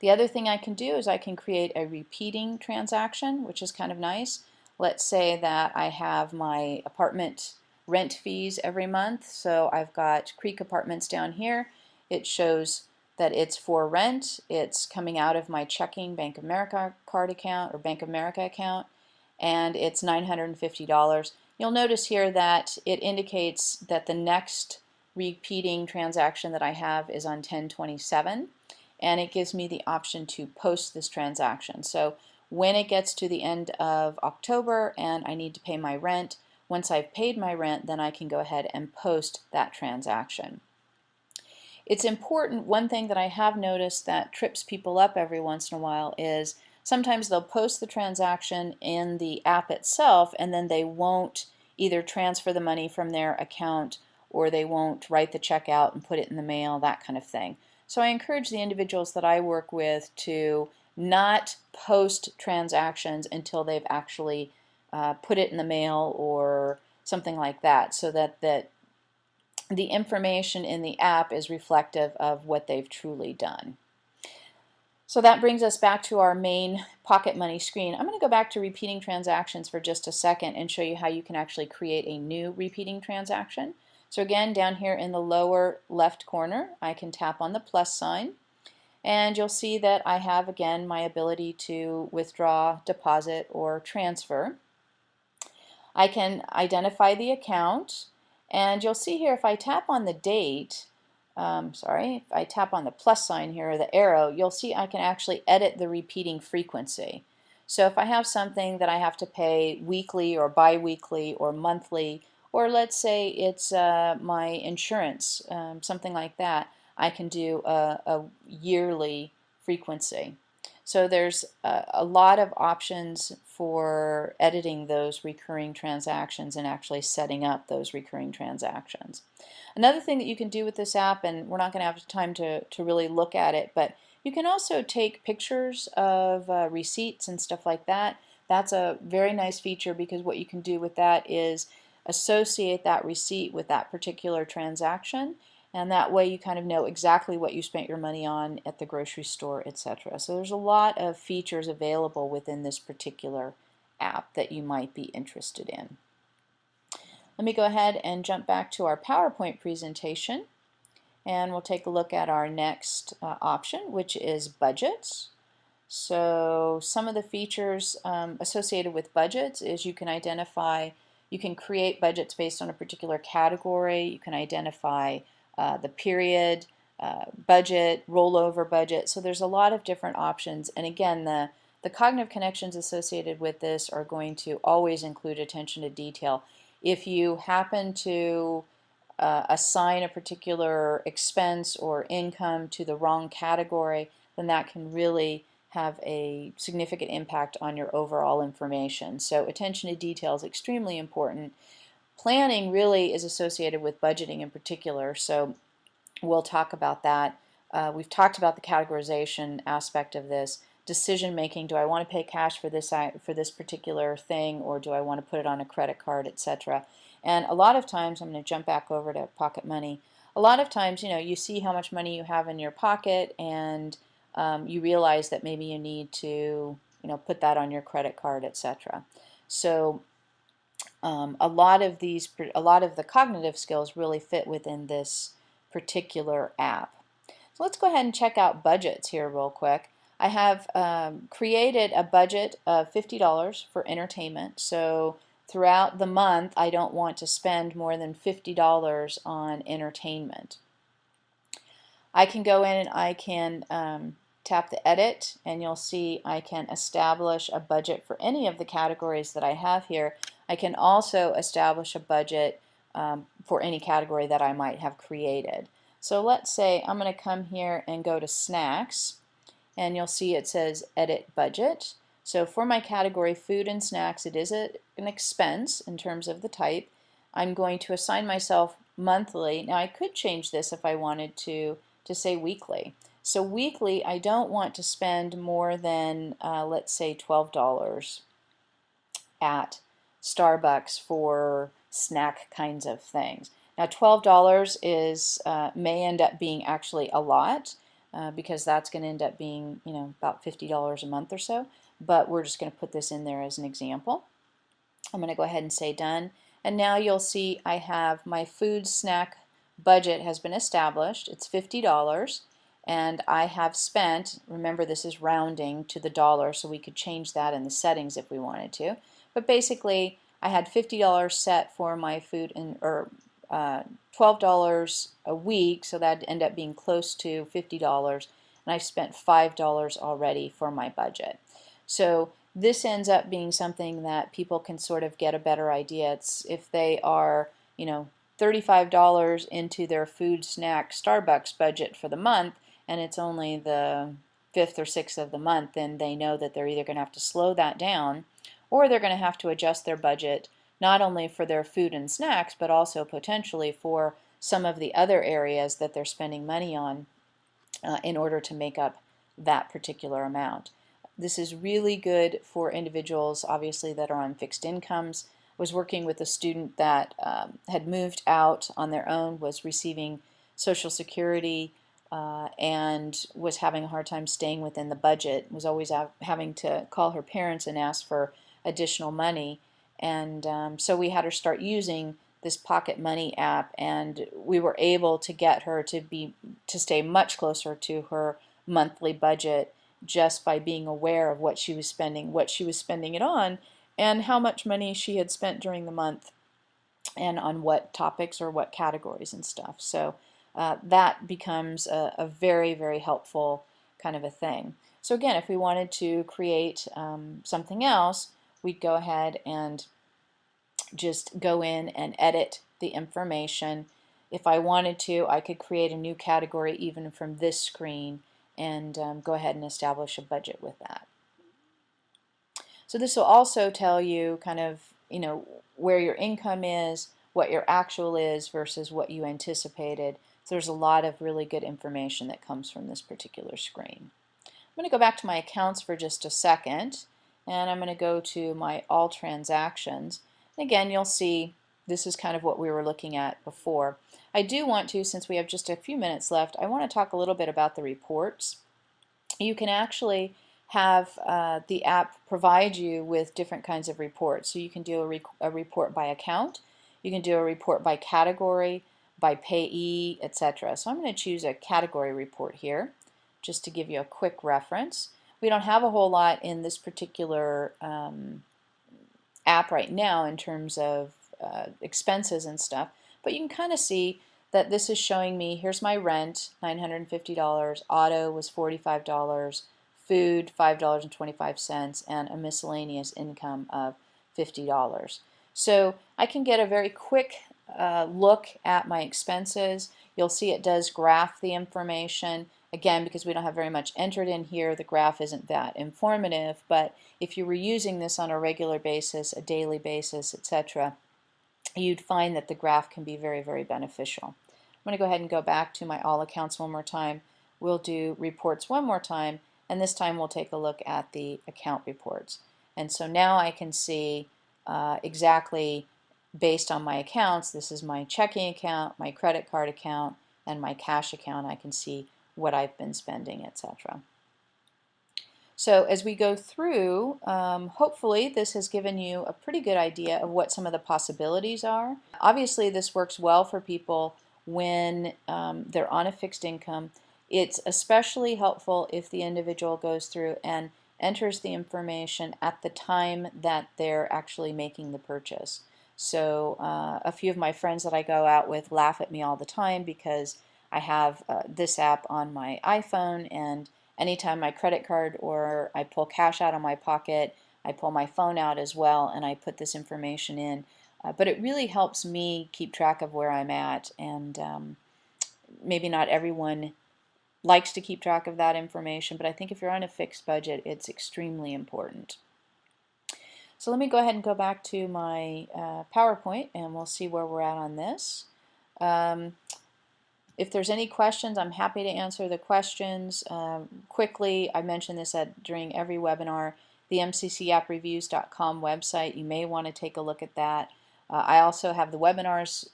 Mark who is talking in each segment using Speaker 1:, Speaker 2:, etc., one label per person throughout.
Speaker 1: The other thing I can do is I can create a repeating transaction, which is kind of nice. Let's say that I have my apartment rent fees every month. So I've got Creek Apartments down here. It shows that it's for rent. It's coming out of my checking Bank of America card account or Bank of America account, and it's $950. You'll notice here that it indicates that the next repeating transaction that I have is on 10/27, and it gives me the option to post this transaction. So when it gets to the end of October and I need to pay my rent, once I've paid my rent, then I can go ahead and post that transaction. It's important, one thing that I have noticed that trips people up every once in a while is sometimes they'll post the transaction in the app itself and then they won't either transfer the money from their account or they won't write the check out and put it in the mail, that kind of thing. So I encourage the individuals that I work with to not post transactions until they've actually put it in the mail or something like that, so that the information in the app is reflective of what they've truly done. So that brings us back to our main Pocket Money screen. I'm going to go back to repeating transactions for just a second and show you how you can actually create a new repeating transaction. So again, down here in the lower left corner, I can tap on the plus sign, and you'll see that I have again my ability to withdraw, deposit, or transfer. I can identify the account, and you'll see here if I tap on the date, if I tap on the plus sign here or the arrow, you'll see I can actually edit the repeating frequency. So if I have something that I have to pay weekly or bi-weekly or monthly, or let's say it's my insurance, something like that, I can do a yearly frequency. So there's a lot of options for editing those recurring transactions and actually setting up those recurring transactions. Another thing that you can do with this app, and we're not going to have time to really look at it, but you can also take pictures of receipts and stuff like that. That's a very nice feature because what you can do with that is associate that receipt with that particular transaction, and that way you kind of know exactly what you spent your money on at the grocery store, etc. So there's a lot of features available within this particular app that you might be interested in. Let me go ahead and jump back to our PowerPoint presentation, and we'll take a look at our next option, which is budgets. So some of the features associated with budgets is you can create budgets based on a particular category. You can identify the period, budget, rollover budget. So there's a lot of different options. And again, the cognitive connections associated with this are going to always include attention to detail. If you happen to assign a particular expense or income to the wrong category, then that can really have a significant impact on your overall information. So attention to detail is extremely important. Planning really is associated with budgeting in particular, so we'll talk about that. We've talked about the categorization aspect of this. Decision making, do I want to pay cash for this particular thing, or do I want to put it on a credit card, etc. And a lot of times, I'm going to jump back over to Pocket Money. A lot of times, you see how much money you have in your pocket, and you realize that maybe you need to, put that on your credit card, etc. So a lot of the cognitive skills really fit within this particular app. So let's go ahead and check out budgets here real quick. I have created a budget of $50 for entertainment. So throughout the month, I don't want to spend more than $50 on entertainment. I can go in and I can tap the edit, and you'll see I can establish a budget for any of the categories that I have here. I can also establish a budget for any category that I might have created. So let's say I'm going to come here and go to snacks, and you'll see it says edit budget. So for my category food and snacks, it is an expense in terms of the type. I'm going to assign myself monthly. Now I could change this if I wanted to say weekly. So weekly, I don't want to spend more than let's say $12 at Starbucks for snack kinds of things. Now $12 is may end up being actually a lot, because that's going to end up being, about $50 a month or so. But we're just going to put this in there as an example. I'm going to go ahead and say done. And now you'll see I have my food snack budget has been established. It's $50. And I have spent, remember this is rounding to the dollar, so we could change that in the settings if we wanted to. But basically, I had $50 set for my food, or $12 a week, so that'd end up being close to $50. And I spent $5 already for my budget. So this ends up being something that people can sort of get a better idea. It's if they are, $35 into their food snack Starbucks budget for the month, and it's only the 5th or 6th of the month, then they know that they're either going to have to slow that down, or they're going to have to adjust their budget not only for their food and snacks, but also potentially for some of the other areas that they're spending money on in order to make up that particular amount. This is really good for individuals, obviously, that are on fixed incomes. I was working with a student that had moved out on their own, was receiving Social Security, and was having a hard time staying within the budget, was always having to call her parents and ask for additional money. And so we had her start using this Pocket Money app, and we were able to get her to stay much closer to her monthly budget just by being aware of what she was spending it on, and how much money she had spent during the month, and on what topics or what categories and stuff. So that becomes a very, very helpful kind of a thing. So again, if we wanted to create something else, we'd go ahead and just go in and edit the information. If I wanted to, I could create a new category even from this screen, and go ahead and establish a budget with that. So this will also tell you kind of, where your income is, what your actual is versus what you anticipated. So there's a lot of really good information that comes from this particular screen. I'm going to go back to my accounts for just a second, and I'm going to go to my all transactions. And again, you'll see this is kind of what we were looking at before. I do want to, since we have just a few minutes left, I want to talk a little bit about the reports. You can actually have the app provide you with different kinds of reports. So you can do a report by account, you can do a report by category, by payee, etc. So I'm going to choose a category report here, just to give you a quick reference. We don't have a whole lot in this particular app right now in terms of expenses and stuff, but you can kind of see that this is showing me, here's my rent, $950, auto was $45, food $5.25, and a miscellaneous income of $50. So I can get a very quick look at my expenses. You'll see it does graph the information. Again, because we don't have very much entered in here, the graph isn't that informative, but if you were using this on a regular basis, a daily basis, etc., you'd find that the graph can be very, very beneficial. I'm going to go ahead and go back to my all accounts one more time. We'll do reports one more time, and this time we'll take a look at the account reports. And so now I can see exactly based on my accounts, this is my checking account, my credit card account, and my cash account. I can see what I've been spending, etc. So as we go through, hopefully this has given you a pretty good idea of what some of the possibilities are. Obviously this works well for people when they're on a fixed income. It's especially helpful if the individual goes through and enters the information at the time that they're actually making the purchase. So a few of my friends that I go out with laugh at me all the time because I have this app on my iPhone, and anytime my credit card or I pull cash out of my pocket, I pull my phone out as well and I put this information in. But it really helps me keep track of where I'm at, and maybe not everyone likes to keep track of that information, but I think if you're on a fixed budget, it's extremely important. So let me go ahead and go back to my PowerPoint, and we'll see where we're at on this. If there's any questions, I'm happy to answer the questions quickly. I mentioned this during every webinar. The mccappreviews.com website, you may want to take a look at that. I also have the webinars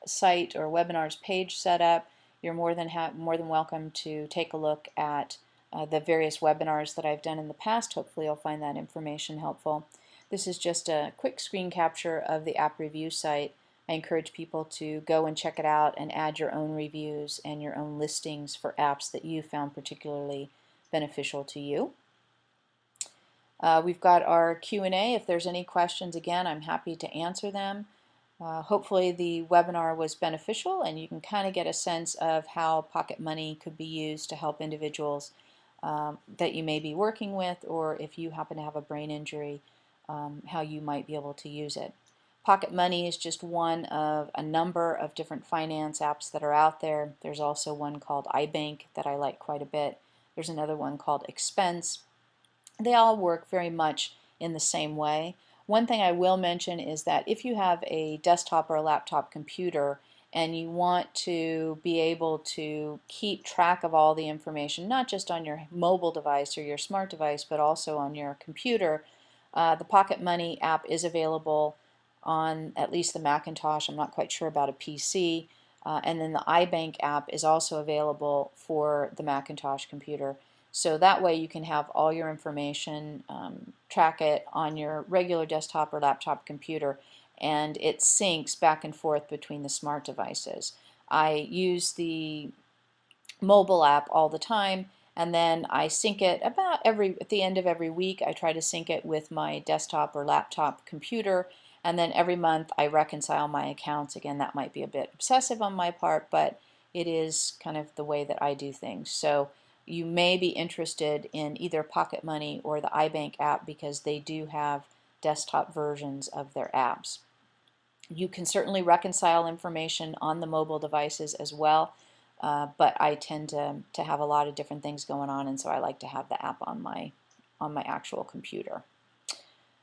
Speaker 1: site or webinars page set up. you're more than welcome to take a look at the various webinars that I've done in the past. Hopefully you'll find that information helpful. This is just a quick screen capture of the app review site. I encourage people to go and check it out and add your own reviews and your own listings for apps that you found particularly beneficial to you. We've got our Q&A. If there's any questions, again, I'm happy to answer them. Hopefully the webinar was beneficial and you can kind of get a sense of how Pocket Money could be used to help individuals that you may be working with, or if you happen to have a brain injury, how you might be able to use it. Pocket Money is just one of a number of different finance apps that are out there. There's also one called iBank that I like quite a bit. There's another one called Expense. They all work very much in the same way. One thing I will mention is that if you have a desktop or a laptop computer and you want to be able to keep track of all the information, not just on your mobile device or your smart device, but also on your computer, the Pocket Money app is available on at least the Macintosh. I'm not quite sure about a PC. And then the iBank app is also available for the Macintosh computer. So that way you can have all your information, track it on your regular desktop or laptop computer, and it syncs back and forth between the smart devices. I use the mobile app all the time, and then I sync it about at the end of every week. I try to sync it with my desktop or laptop computer, and then every month I reconcile my accounts. Again, that might be a bit obsessive on my part, but it is kind of the way that I do things. So you may be interested in either Pocket Money or the iBank app because they do have desktop versions of their apps. You can certainly reconcile information on the mobile devices as well, but I tend to have a lot of different things going on, and so I like to have the app on my actual computer.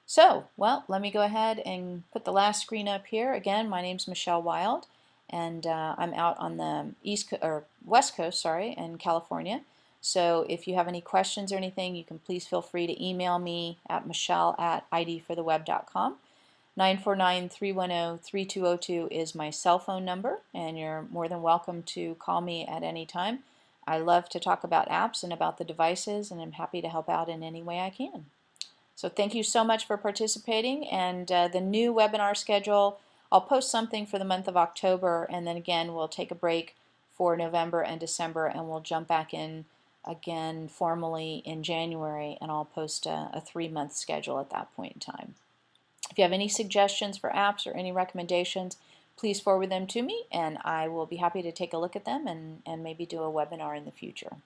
Speaker 1: So, well, let me go ahead and put the last screen up here. Again, my name's Michelle Wild, and I'm out on the West Coast, sorry, in California. So if you have any questions or anything, you can please feel free to email me at michelle@idfortheweb.com. 949-310-3202 is my cell phone number, and you're more than welcome to call me at any time. I love to talk about apps and about the devices, and I'm happy to help out in any way I can. So thank you so much for participating, and the new webinar schedule, I'll post something for the month of October, and then again we'll take a break for November and December, and we'll jump back in again formally in January, and I'll post a 3-month schedule at that point in time. If you have any suggestions for apps or any recommendations, please forward them to me, and I will be happy to take a look at them and maybe do a webinar in the future.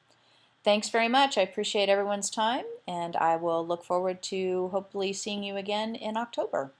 Speaker 1: Thanks very much. I appreciate everyone's time, and I will look forward to hopefully seeing you again in October.